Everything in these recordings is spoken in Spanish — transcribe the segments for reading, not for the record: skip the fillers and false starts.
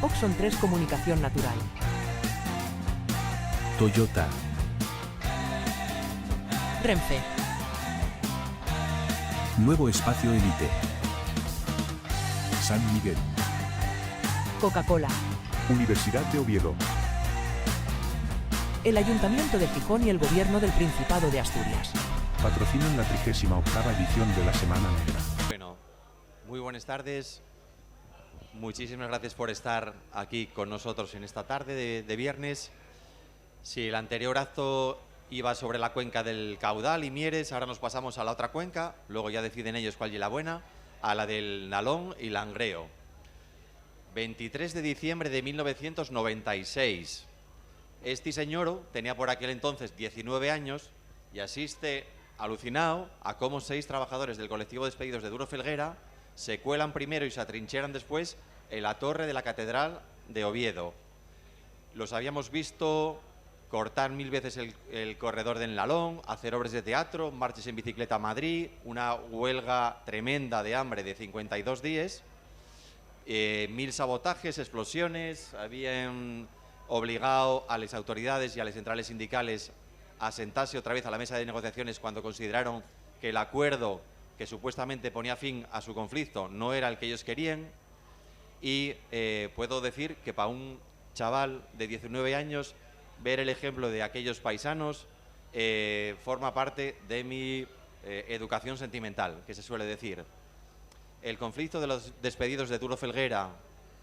Oxon 3 Comunicación Natural. Toyota. Renfe. Nuevo Espacio Elite. San Miguel. Coca-Cola. Universidad de Oviedo. El Ayuntamiento de Gijón y el Gobierno del Principado de Asturias. Patrocinan la 38ª edición de la Semana Negra. Bueno, muy buenas tardes. Muchísimas gracias por estar aquí con nosotros en esta tarde de viernes. Si el anterior acto iba sobre la cuenca del Caudal y Mieres, ahora nos pasamos a la otra cuenca, luego ya deciden ellos cuál es la buena, a la del Nalón y Langreo. 23 de diciembre de 1996. Este señor tenía por aquel entonces 19 años y asiste alucinado a cómo 6 trabajadores del colectivo despedidos de Duro Felguera se cuelan primero y se atrincheran después en la torre de la Catedral de Oviedo. Los habíamos visto cortar 1000 veces el corredor del Nalón, hacer obras de teatro, marches en bicicleta a Madrid, una huelga tremenda de hambre de 52 días, 1000 sabotajes, explosiones, habían obligado a las autoridades y a las centrales sindicales a sentarse otra vez a la mesa de negociaciones cuando consideraron que el acuerdo que supuestamente ponía fin a su conflicto no era el que ellos querían. Y puedo decir que para un chaval de 19 años ver el ejemplo de aquellos paisanos forma parte de mi educación sentimental, que se suele decir. El conflicto de los despedidos de Duro Felguera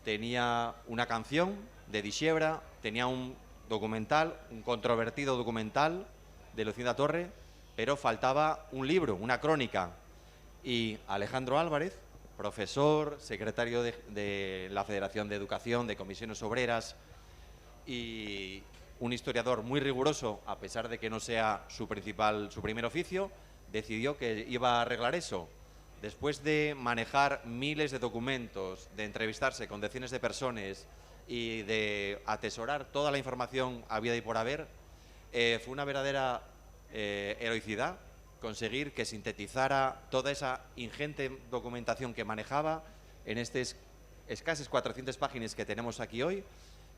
tenía una canción de Dixebra, tenía un documental, un controvertido documental de Lucinda Torre, pero faltaba un libro, una crónica. Y Alejandro Álvarez, profesor, secretario de la Federación de Educación, de Comisiones Obreras y un historiador muy riguroso, a pesar de que no sea su primer oficio, decidió que iba a arreglar eso. Después de manejar miles de documentos, de entrevistarse con decenas de personas y de atesorar toda la información habida y por haber, fue una verdadera heroicidad conseguir que sintetizara toda esa ingente documentación que manejaba en estas escasas 400 páginas que tenemos aquí hoy,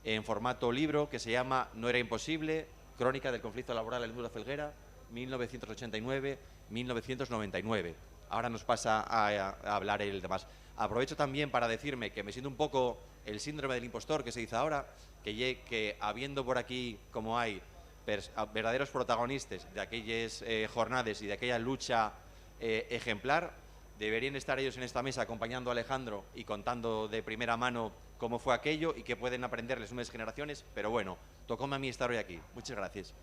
en formato libro que se llama No era imposible, Crónica del conflicto laboral en Duro Felguera, 1989-1999. Ahora nos pasa a hablar el demás. Aprovecho también para decirme que me siento un poco el síndrome del impostor que se dice ahora, que habiendo por aquí, como hay, verdaderos protagonistas de aquellas jornadas y de aquella lucha ejemplar, deberían estar ellos en esta mesa acompañando a Alejandro y contando de primera mano cómo fue aquello y que pueden aprenderles unas generaciones, pero bueno, tocóme a mí estar hoy aquí. Muchas gracias.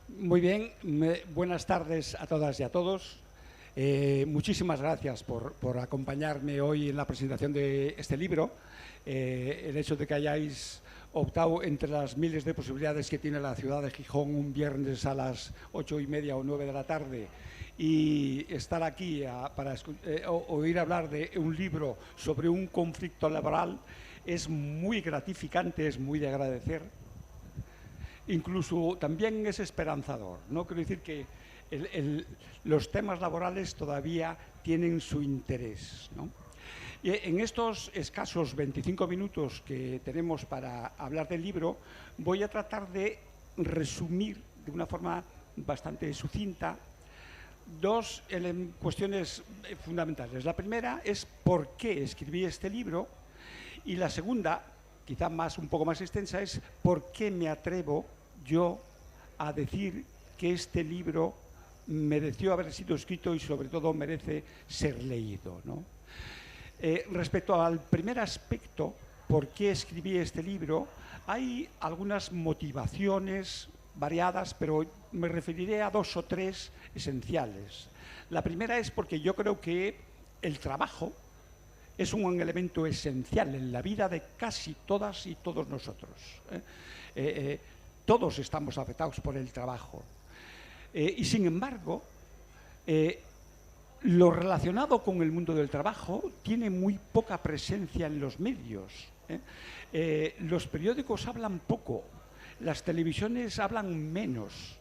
Muy bien, buenas tardes a todas y a todos. Muchísimas gracias por acompañarme hoy en la presentación de este libro. El hecho de que hayáis optado entre las miles de posibilidades que tiene la ciudad de Gijón un viernes a las 8:30 o 9 de la tarde y estar aquí para oír hablar de un libro sobre un conflicto laboral es muy gratificante, es muy de agradecer. Incluso también es esperanzador, ¿no? Quiero decir que los temas laborales todavía tienen su interés, ¿no? Y en estos escasos 25 minutos que tenemos para hablar del libro, voy a tratar de resumir de una forma bastante sucinta 2 cuestiones fundamentales. La primera es por qué escribí este libro y la segunda, quizá un poco más extensa, es por qué me atrevo yo a decir que este libro mereció haber sido escrito y sobre todo merece ser leído, ¿no? Respecto al primer aspecto, por qué escribí este libro, hay algunas motivaciones variadas, pero me referiré a 2 o 3 esenciales. La primera es porque yo creo que el trabajo es un elemento esencial en la vida de casi todas y todos nosotros. Todos estamos afectados por el trabajo. Y sin embargo, lo relacionado con el mundo del trabajo tiene muy poca presencia en los medios. Los periódicos hablan poco, las televisiones hablan menos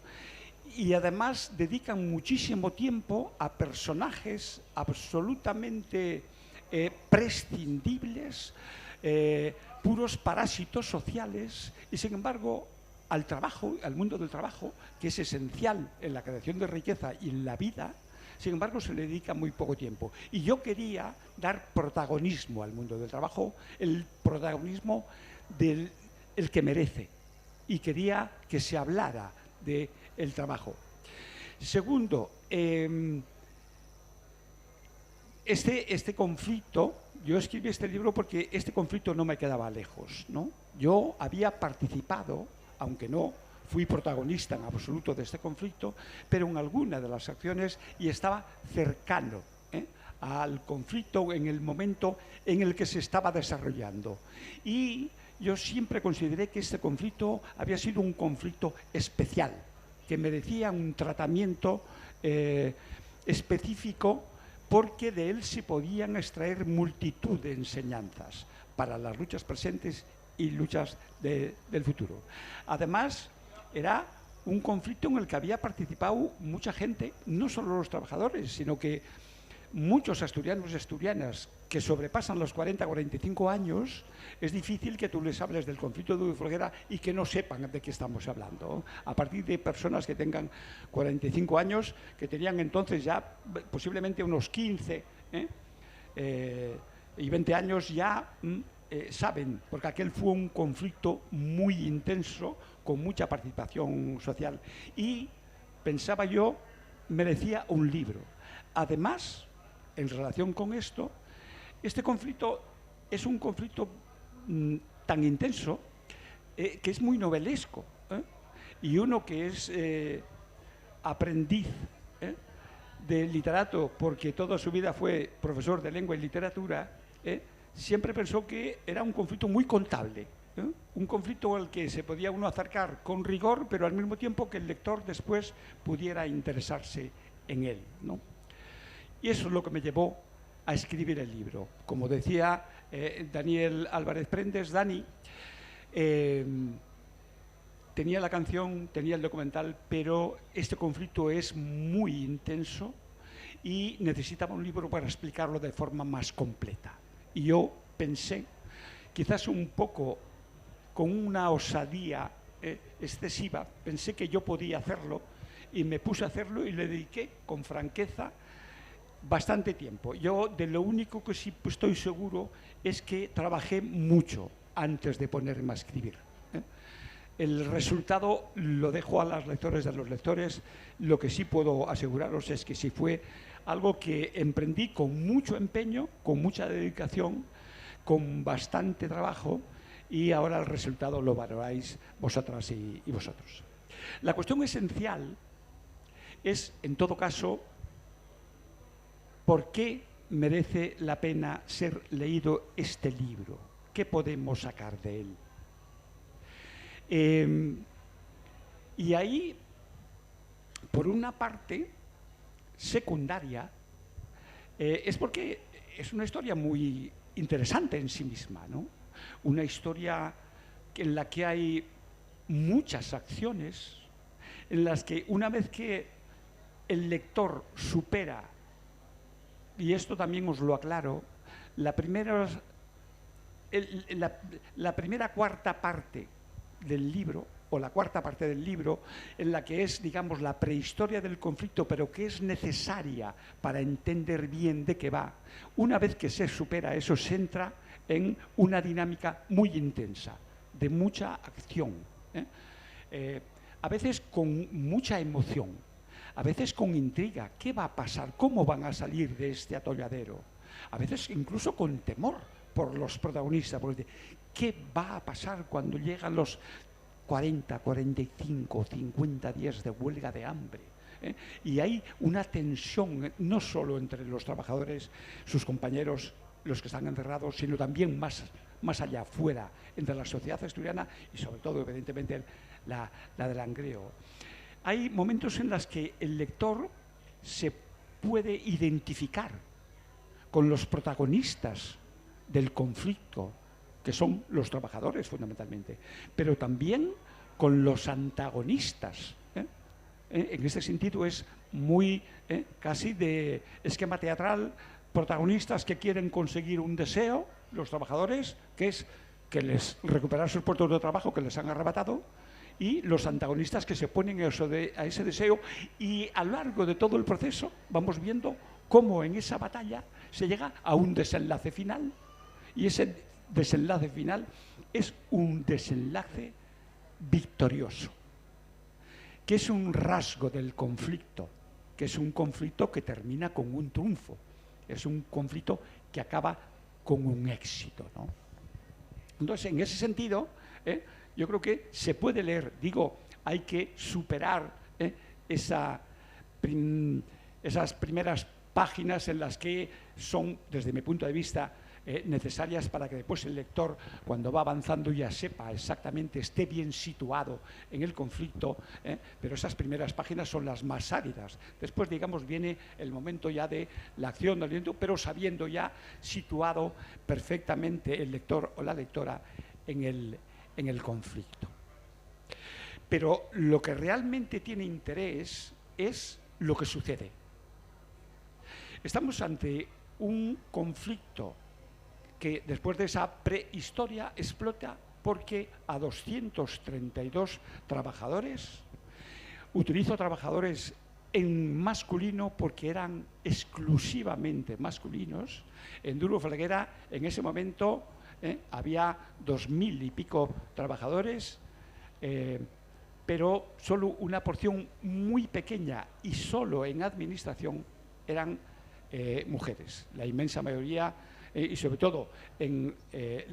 y además dedican muchísimo tiempo a personajes absolutamente prescindibles, puros parásitos sociales y sin embargo al trabajo, al mundo del trabajo, que es esencial en la creación de riqueza y en la vida, sin embargo se le dedica muy poco tiempo. Y yo quería dar protagonismo al mundo del trabajo, el protagonismo del el que merece, y quería que se hablara del trabajo. Segundo, este conflicto, yo escribí este libro porque este conflicto no me quedaba lejos, ¿no? Yo había participado, aunque no fui protagonista en absoluto de este conflicto, pero en alguna de las acciones y estaba cercano al conflicto en el momento en el que se estaba desarrollando. Y yo siempre consideré que este conflicto había sido un conflicto especial, que merecía un tratamiento específico porque de él se podían extraer multitud de enseñanzas para las luchas presentes y luchas del futuro. Además, era un conflicto en el que había participado mucha gente, no solo los trabajadores, sino que muchos asturianos y asturianas que sobrepasan los 40-45 años, es difícil que tú les hables del conflicto de Folguera y que no sepan de qué estamos hablando. A partir de personas que tengan 45 años, que tenían entonces ya posiblemente unos 15 y 20 años ya saben, porque aquel fue un conflicto muy intenso, con mucha participación social. Y pensaba yo, merecía un libro. Además, en relación con esto, este conflicto es un conflicto tan intenso que es muy novelesco. Y uno que es aprendiz de literato, porque toda su vida fue profesor de lengua y literatura, siempre pensó que era un conflicto muy contable, un conflicto al que se podía uno acercar con rigor, pero al mismo tiempo que el lector después pudiera interesarse en él, ¿no? Y eso es lo que me llevó a escribir el libro. Como decía Daniel Álvarez Prendes, Dani, tenía la canción, tenía el documental, pero este conflicto es muy intenso y necesitaba un libro para explicarlo de forma más completa. Y yo pensé, quizás un poco con una osadía excesiva, pensé que yo podía hacerlo y me puse a hacerlo y le dediqué con franqueza bastante tiempo. Yo de lo único que sí estoy seguro es que trabajé mucho antes de ponerme a escribir. El resultado lo dejo a las lectores de los lectores. Lo que sí puedo aseguraros es que sí fue algo que emprendí con mucho empeño, con mucha dedicación, con bastante trabajo, y ahora el resultado lo valoráis vosotras y vosotros. La cuestión esencial es, en todo caso, ¿por qué merece la pena ser leído este libro? ¿Qué podemos sacar de él? Y ahí, por una parte secundaria, es porque es una historia muy interesante en sí misma, ¿no? Una historia en la que hay muchas acciones, en las que una vez que el lector supera, y esto también os lo aclaro, la primera cuarta parte del libro, o la cuarta parte del libro, en la que es, digamos, la prehistoria del conflicto, pero que es necesaria para entender bien de qué va. Una vez que se supera eso, se entra en una dinámica muy intensa, de mucha acción, a veces con mucha emoción, a veces con intriga. ¿Qué va a pasar? ¿Cómo van a salir de este atolladero? A veces incluso con temor por los protagonistas, porque ¿qué va a pasar cuando llegan los 40, 45, 50 días de huelga de hambre? Y hay una tensión no solo entre los trabajadores, sus compañeros, los que están encerrados, sino también más allá, fuera, entre la sociedad asturiana y sobre todo, evidentemente, la del Langreo. Hay momentos en los que el lector se puede identificar con los protagonistas del conflicto que son los trabajadores fundamentalmente, pero también con los antagonistas. En este sentido es muy casi de esquema teatral, protagonistas que quieren conseguir un deseo, los trabajadores, que es que les recuperar sus puestos de trabajo que les han arrebatado, y los antagonistas que se ponen a ese deseo, y a lo largo de todo el proceso vamos viendo cómo en esa batalla se llega a un desenlace final, y ese desenlace final es un desenlace victorioso, que es un rasgo del conflicto, que es un conflicto que termina con un triunfo, es un conflicto que acaba con un éxito, ¿no? Entonces, en ese sentido, yo creo que se puede leer, hay que superar esas primeras páginas en las que son, desde mi punto de vista, necesarias para que después el lector, cuando va avanzando, ya sepa exactamente, esté bien situado en el conflicto, pero esas primeras páginas son las más áridas. Después, digamos, viene el momento ya de la acción del viento, pero sabiendo ya situado perfectamente el lector o la lectora en el conflicto. Pero lo que realmente tiene interés es lo que sucede. Estamos ante un conflicto que después de esa prehistoria explota porque a 232 trabajadores, utilizo trabajadores en masculino porque eran exclusivamente masculinos. En Duro Felguera en ese momento había 2000 y pico trabajadores, pero solo una porción muy pequeña y solo en administración eran mujeres. La inmensa mayoría, y sobre todo en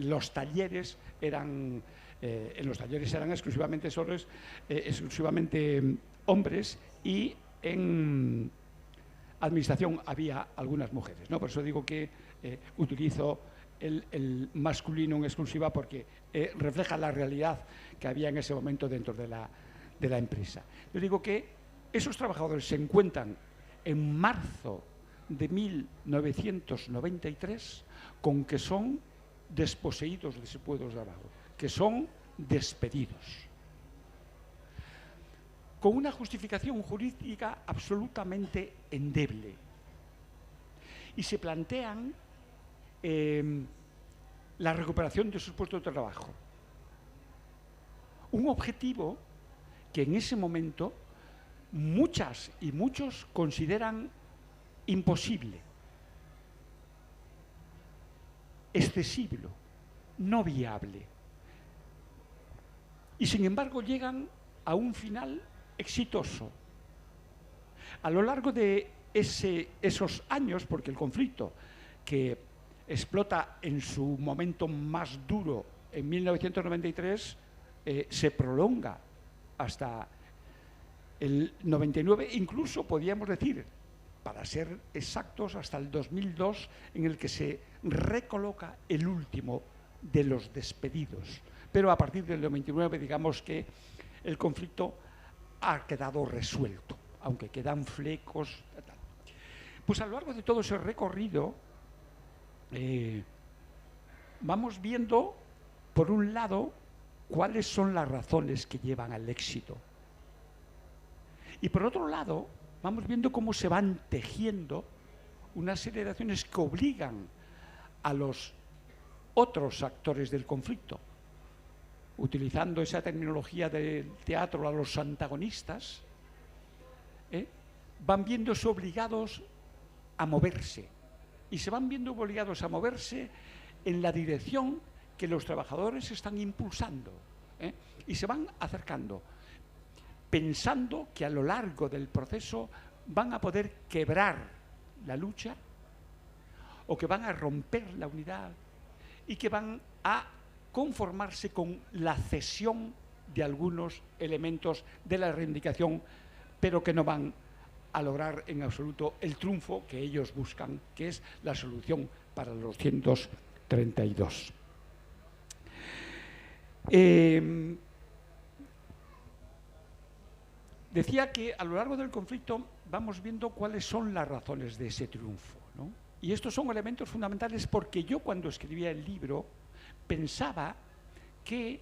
los talleres eran exclusivamente hombres, y en administración había algunas mujeres, ¿no? Por eso digo que utilizo el masculino en exclusiva, porque refleja la realidad que había en ese momento dentro de la empresa. Yo digo que esos trabajadores se encuentran en marzo de 1993 con que son desposeídos de sus puestos de trabajo, que son despedidos, con una justificación jurídica absolutamente endeble, y se plantean la recuperación de sus puestos de trabajo, un objetivo que en ese momento muchas y muchos consideran imposible, excesivo, no viable. Y sin embargo llegan a un final exitoso. A lo largo de esos años, porque el conflicto que explota en su momento más duro en 1993 se prolonga hasta el 99, incluso podríamos decir, para ser exactos, hasta el 2002, en el que se recoloca el último de los despedidos. Pero a partir del 99, digamos que el conflicto ha quedado resuelto, aunque quedan flecos. Pues a lo largo de todo ese recorrido vamos viendo, por un lado, cuáles son las razones que llevan al éxito. Y por otro lado, vamos viendo cómo se van tejiendo una serie de acciones que obligan a los otros actores del conflicto, utilizando esa terminología del teatro, a los antagonistas, van viéndose obligados a moverse, y se van viendo obligados a moverse en la dirección que los trabajadores están impulsando, y se van acercando, pensando que a lo largo del proceso van a poder quebrar la lucha, o que van a romper la unidad, y que van a conformarse con la cesión de algunos elementos de la reivindicación, pero que no van a lograr en absoluto el triunfo que ellos buscan, que es la solución para los 232. Decía que a lo largo del conflicto vamos viendo cuáles son las razones de ese triunfo, ¿no? Y estos son elementos fundamentales, porque yo, cuando escribía el libro, pensaba que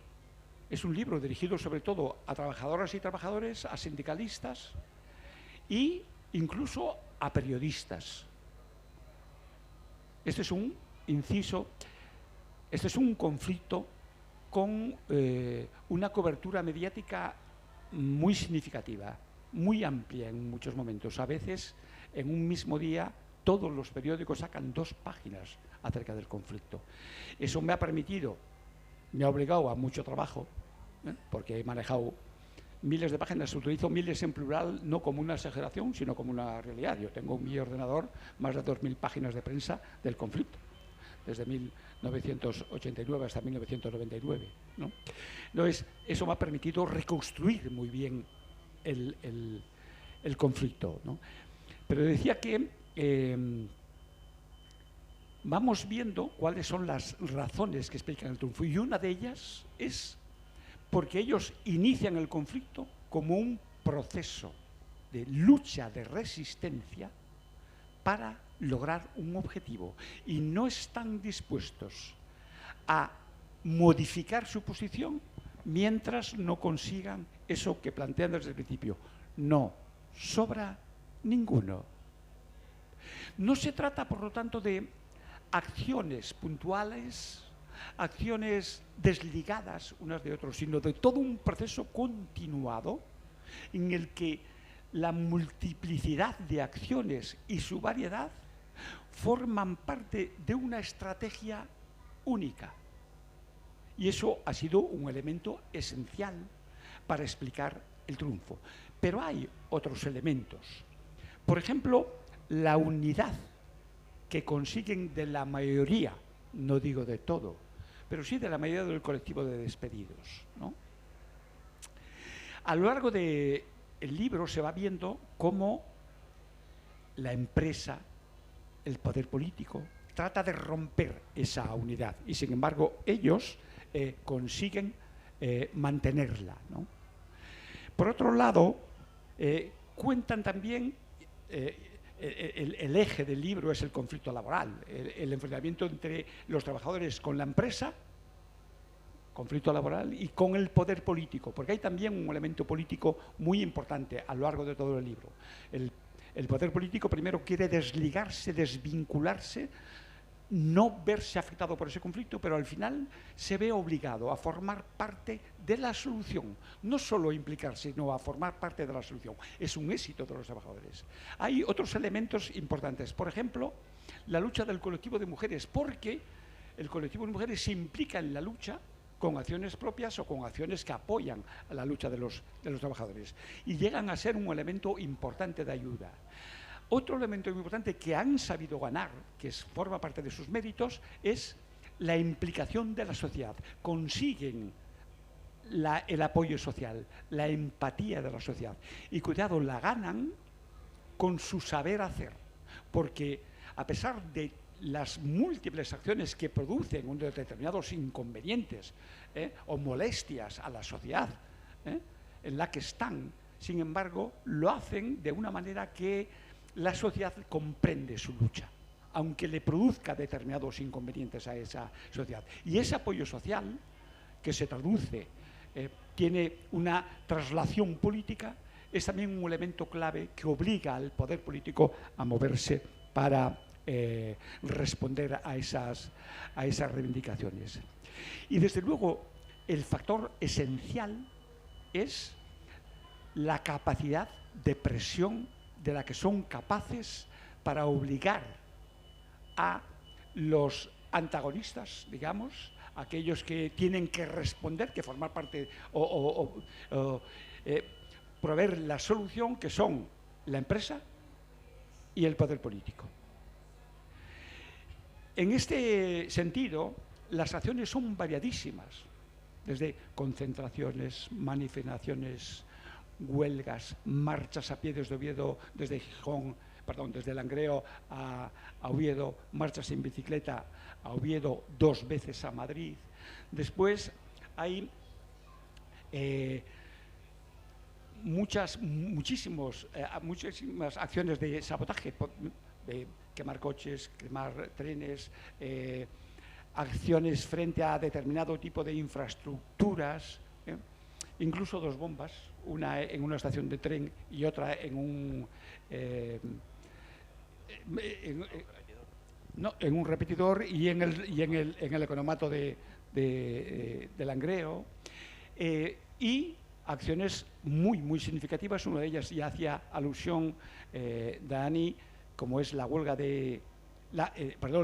es un libro dirigido sobre todo a trabajadoras y trabajadores, a sindicalistas e incluso a periodistas. Este es un inciso, este es un conflicto con una cobertura mediática muy significativa, muy amplia en muchos momentos. A veces, en un mismo día, todos los periódicos sacan 2 páginas acerca del conflicto. Eso me ha permitido, me ha obligado a mucho trabajo, porque he manejado miles de páginas, utilizo miles en plural, no como una exageración, sino como una realidad. Yo tengo en mi ordenador más de 2000 páginas de prensa del conflicto, desde 1989 hasta 1999, ¿no? Entonces, eso me ha permitido reconstruir muy bien el conflicto, ¿no? Pero decía que vamos viendo cuáles son las razones que explican el triunfo, y una de ellas es porque ellos inician el conflicto como un proceso de lucha, de resistencia para lograr un objetivo, y no están dispuestos a modificar su posición mientras no consigan eso que plantean desde el principio. No sobra ninguno. No se trata, por lo tanto, de acciones puntuales, acciones desligadas unas de otras, sino de todo un proceso continuado en el que la multiplicidad de acciones y su variedad forman parte de una estrategia única. Y eso ha sido un elemento esencial para explicar el triunfo. Pero hay otros elementos. Por ejemplo, la unidad que consiguen de la mayoría, no digo de todo, pero sí de la mayoría del colectivo de despedidos, ¿no? A lo largo del libro se va viendo cómo la empresa, el poder político, trata de romper esa unidad, y sin embargo ellos consiguen mantenerla, ¿no? Por otro lado, cuentan también, el eje del libro es el conflicto laboral, el enfrentamiento entre los trabajadores con la empresa, conflicto laboral, y con el poder político, porque hay también un elemento político muy importante a lo largo de todo el libro. El poder político primero quiere desligarse, desvincularse, no verse afectado por ese conflicto, pero al final se ve obligado a formar parte de la solución, no solo a implicarse, sino a formar parte de la solución. Es un éxito de los trabajadores. Hay otros elementos importantes, por ejemplo, la lucha del colectivo de mujeres, porque el colectivo de mujeres se implica en la lucha con acciones propias o con acciones que apoyan a la lucha de los trabajadores, y llegan a ser un elemento importante de ayuda. Otro elemento muy importante que han sabido ganar, que forma parte de sus méritos, es la implicación de la sociedad. Consiguen el apoyo social, la empatía de la sociedad. Y cuidado, la ganan con su saber hacer, porque a pesar de las múltiples acciones que producen unos determinados inconvenientes o molestias a la sociedad en la que están, sin embargo, lo hacen de una manera que la sociedad comprende su lucha, aunque le produzca determinados inconvenientes a esa sociedad. Y ese apoyo social, que se traduce, tiene una traslación política, es también un elemento clave que obliga al poder político a moverse para responder a esas reivindicaciones. Y desde luego, el factor esencial es la capacidad de presión de la que son capaces para obligar a los antagonistas, digamos, aquellos que tienen que responder, que formar parte proveer la solución, que son la empresa y el poder político. En este sentido, las acciones son variadísimas, desde concentraciones, manifestaciones, huelgas, marchas a pie desde Oviedo, desde Langreo a Oviedo, marchas en bicicleta a Oviedo, 2 veces a Madrid. Después hay muchísimas acciones de sabotaje, de quemar coches, quemar trenes, acciones frente a determinado tipo de infraestructuras, incluso 2 bombas, una en una estación de tren y otra en un repetidor y en el economato de Langreo, y acciones muy significativas. Una de ellas ya hacía alusión Dani, como es la huelga el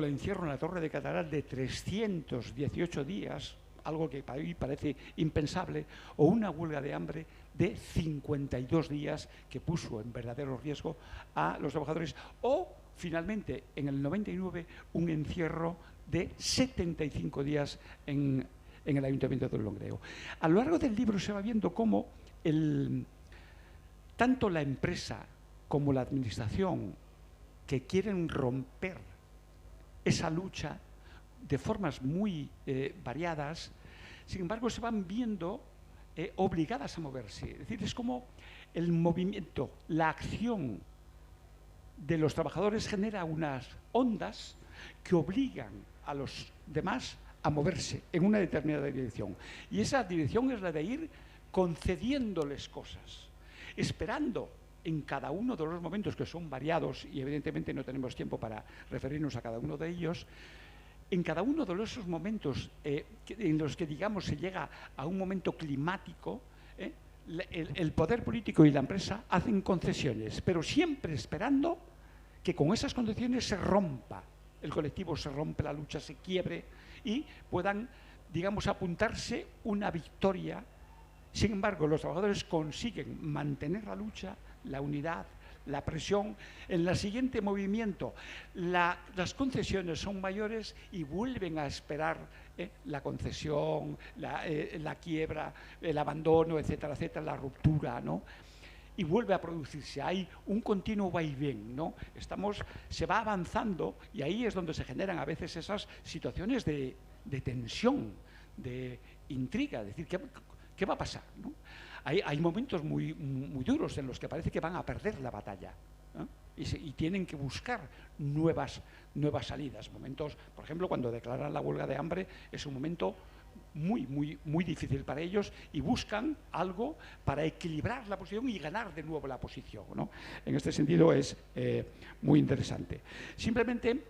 encierro en la Torre de Catedral de 318 días, algo que para mí parece impensable, o una huelga de hambre de 52 días que puso en verdadero riesgo a los trabajadores, o finalmente en el 99 un encierro de 75 días en el Ayuntamiento de Langreo. A lo largo del libro se va viendo cómo tanto la empresa como la administración, que quieren romper esa lucha de formas muy variadas, sin embargo se van viendo obligadas a moverse. Es decir, es como el movimiento, la acción de los trabajadores genera unas ondas que obligan a los demás a moverse en una determinada dirección. Y esa dirección es la de ir concediéndoles cosas, esperando en cada uno de los momentos, que son variados y evidentemente no tenemos tiempo para referirnos a cada uno de ellos, en cada uno de esos momentos en los que, digamos, se llega a un momento climático, el poder político y la empresa hacen concesiones, pero siempre esperando que con esas concesiones se rompa el colectivo, se rompe la lucha, se quiebre y puedan, digamos, apuntarse una victoria. Sin embargo, los trabajadores consiguen mantener la lucha, la unidad, la presión. En el siguiente movimiento las concesiones son mayores y vuelven a esperar la concesión, la quiebra, el abandono, etcétera, etcétera, la ruptura, ¿no? Y vuelve a producirse. Hay un continuo vaivén, ¿no? Se va avanzando y ahí es donde se generan a veces esas situaciones de tensión, de intriga, es decir, ¿qué va a pasar, ¿no? Hay momentos muy duros en los que parece que van a perder la batalla, ¿no? Y tienen que buscar nuevas salidas. Momentos, por ejemplo, cuando declaran la huelga de hambre, es un momento muy difícil para ellos y buscan algo para equilibrar la posición y ganar de nuevo la posición, ¿no? En este sentido es muy interesante. Simplemente,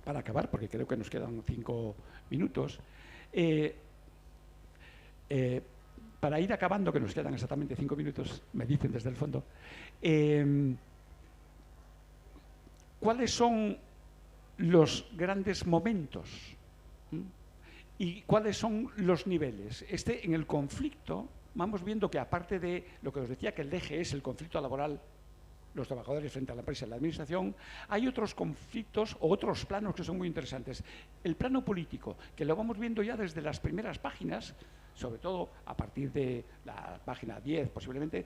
para acabar, porque creo que nos quedan 5 minutos, para ir acabando, que nos quedan exactamente 5 minutos, me dicen desde el fondo, ¿cuáles son los grandes momentos? ¿Y cuáles son los niveles? En el conflicto vamos viendo que, aparte de lo que os decía, que el eje es el conflicto laboral, los trabajadores frente a la empresa y la administración, hay otros conflictos o otros planos que son muy interesantes. El plano político, que lo vamos viendo ya desde las primeras páginas, sobre todo a partir de la página 10 posiblemente,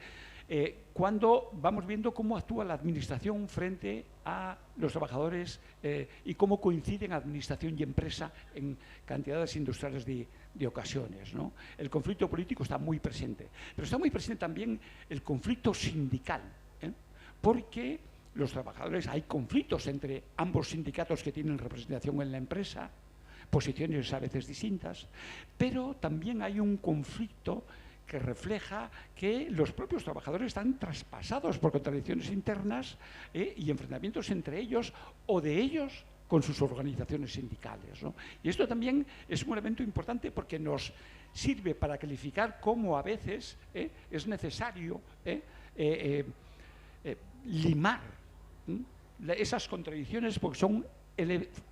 cuando vamos viendo cómo actúa la administración frente a los trabajadores y cómo coinciden administración y empresa en cantidades industriales de ocasiones, ¿no? El conflicto político está muy presente, pero está muy presente también el conflicto sindical, porque los trabajadores, hay conflictos entre ambos sindicatos que tienen representación en la empresa, posiciones a veces distintas, pero también hay un conflicto que refleja que los propios trabajadores están traspasados por contradicciones internas y enfrentamientos entre ellos o de ellos con sus organizaciones sindicales, ¿no? Y esto también es un elemento importante porque nos sirve para calificar cómo a veces es necesario limar esas contradicciones, porque son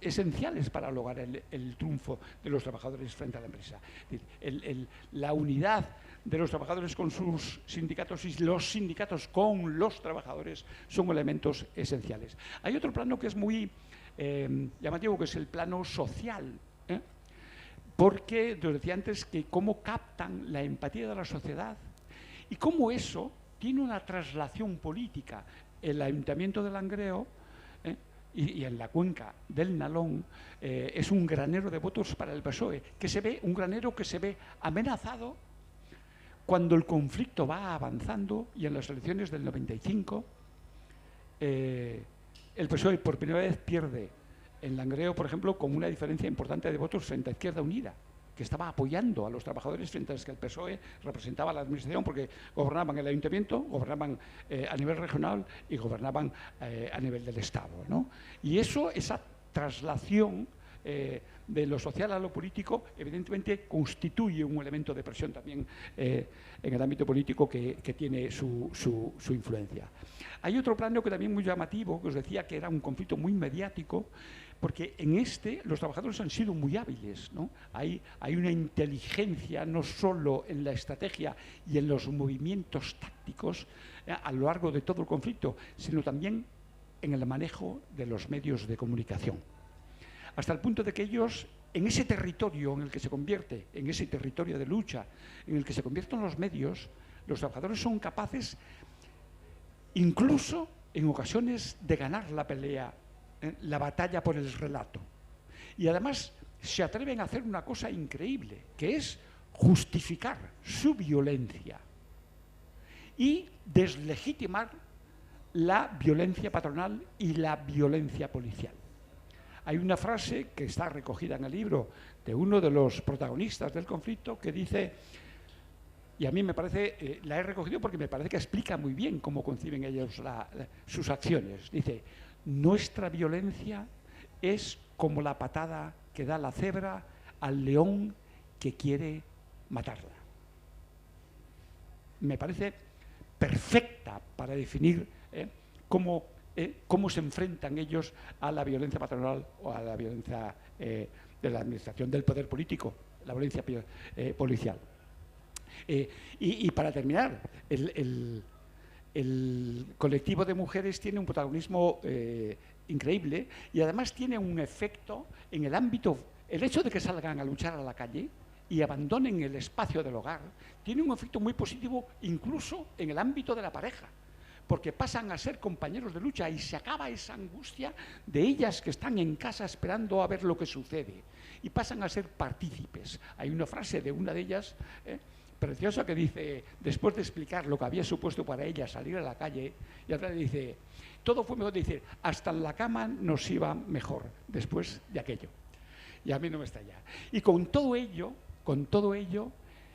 esenciales para lograr el triunfo de los trabajadores frente a la empresa. Es decir, la unidad de los trabajadores con sus sindicatos y los sindicatos con los trabajadores son elementos esenciales. Hay otro plano que es muy llamativo, que es el plano social, porque, os decía antes, que cómo captan la empatía de la sociedad y cómo eso tiene una traslación política. El Ayuntamiento de Langreo y en la cuenca del Nalón es un granero de votos para el PSOE, un granero que se ve amenazado cuando el conflicto va avanzando, y en las elecciones del 95 el PSOE por primera vez pierde en Langreo, por ejemplo, con una diferencia importante de votos frente a Izquierda Unida, que estaba apoyando a los trabajadores frente a que el PSOE representaba la administración, porque gobernaban el ayuntamiento, gobernaban a nivel regional y gobernaban a nivel del Estado, ¿no? Y esa traslación de lo social a lo político, evidentemente constituye un elemento de presión también en el ámbito político que tiene su influencia. Hay otro plano que también muy llamativo, que os decía que era un conflicto muy mediático, porque en los trabajadores han sido muy hábiles, ¿no? Hay una inteligencia no solo en la estrategia y en los movimientos tácticos a lo largo de todo el conflicto, sino también en el manejo de los medios de comunicación. Hasta el punto de que ellos, en ese territorio en el que se convierte, en ese territorio de lucha, en el que se convierten los medios, los trabajadores son capaces, incluso en ocasiones, de ganar la pelea, la batalla por el relato. Y además se atreven a hacer una cosa increíble, que es justificar su violencia y deslegitimar la violencia patronal y la violencia policial. Hay una frase que está recogida en el libro de uno de los protagonistas del conflicto que dice, y a mí me parece, la he recogido porque me parece que explica muy bien cómo conciben ellos sus acciones. Dice, nuestra violencia es como la patada que da la cebra al león que quiere matarla. Me parece perfecta para definir cómo se enfrentan ellos a la violencia patronal o a la violencia de la administración, del poder político, la violencia policial. Y para terminar, el colectivo de mujeres tiene un protagonismo increíble y además tiene un efecto en el ámbito, el hecho de que salgan a luchar a la calle y abandonen el espacio del hogar, tiene un efecto muy positivo incluso en el ámbito de la pareja, porque pasan a ser compañeros de lucha y se acaba esa angustia de ellas que están en casa esperando a ver lo que sucede y pasan a ser partícipes. Hay una frase de una de ellas preciosa que dice, después de explicar lo que había supuesto para ella salir a la calle, y otra dice, todo fue mejor, dice, hasta en la cama nos iba mejor después de aquello. Y a mí no me extraña. Y con todo ello,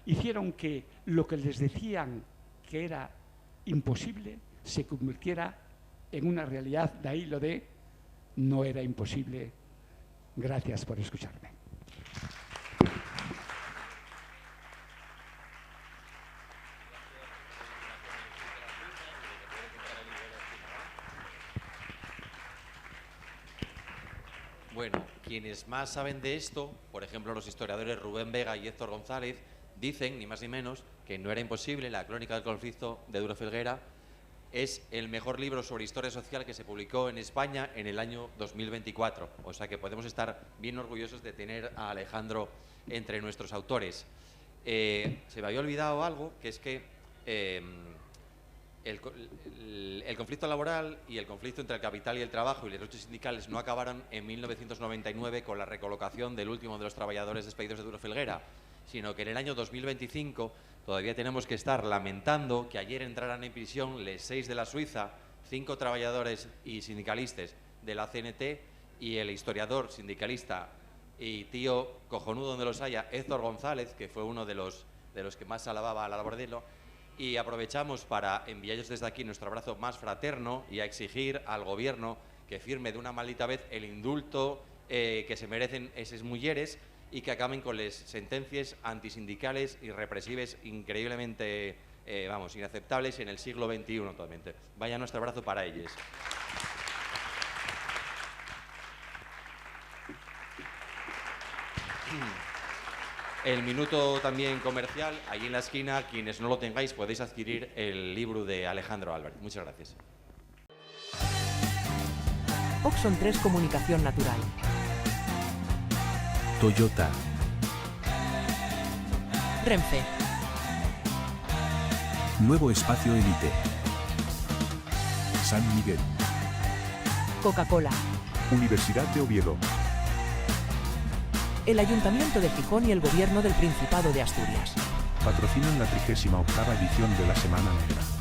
hicieron que lo que les decían que era imposible se convirtiera en una realidad. De ahí lo de no era imposible. Gracias por escucharme. Bueno, quienes más saben de esto, por ejemplo los historiadores Rubén Vega y Héctor González, dicen, ni más ni menos, que No era imposible, la crónica del conflicto de Duro Felguera, es el mejor libro sobre historia social que se publicó en España en el año 2024. O sea que podemos estar bien orgullosos de tener a Alejandro entre nuestros autores. Se me había olvidado algo, que es que el conflicto laboral y el conflicto entre el capital y el trabajo y las luchas sindicales no acabaron en 1999 con la recolocación del último de los trabajadores despedidos de Duro Felguera, sino que en el año 2025 todavía tenemos que estar lamentando que ayer entraran en prisión les 6 de la Suiza, 5 trabajadores y sindicalistas de la CNT y el historiador, sindicalista y tío cojonudo donde los haya, Héctor González, que fue uno de los que más alababa a la labor de él. Y aprovechamos para enviarles desde aquí nuestro abrazo más fraterno y a exigir al gobierno que firme de una maldita vez el indulto que se merecen esas mujeres y que acaben con las sentencias antisindicales y represivas increíblemente, inaceptables en el siglo XXI totalmente. Vaya nuestro abrazo para ellos. El minuto también comercial, allí en la esquina, quienes no lo tengáis podéis adquirir el libro de Alejandro Álvarez. Muchas gracias. Oxon 3 Comunicación Natural. Toyota. Renfe. Nuevo espacio Elite. San Miguel. Coca-Cola. Universidad de Oviedo. El Ayuntamiento de Gijón y el Gobierno del Principado de Asturias. Patrocinan la 38ª edición de la Semana Negra.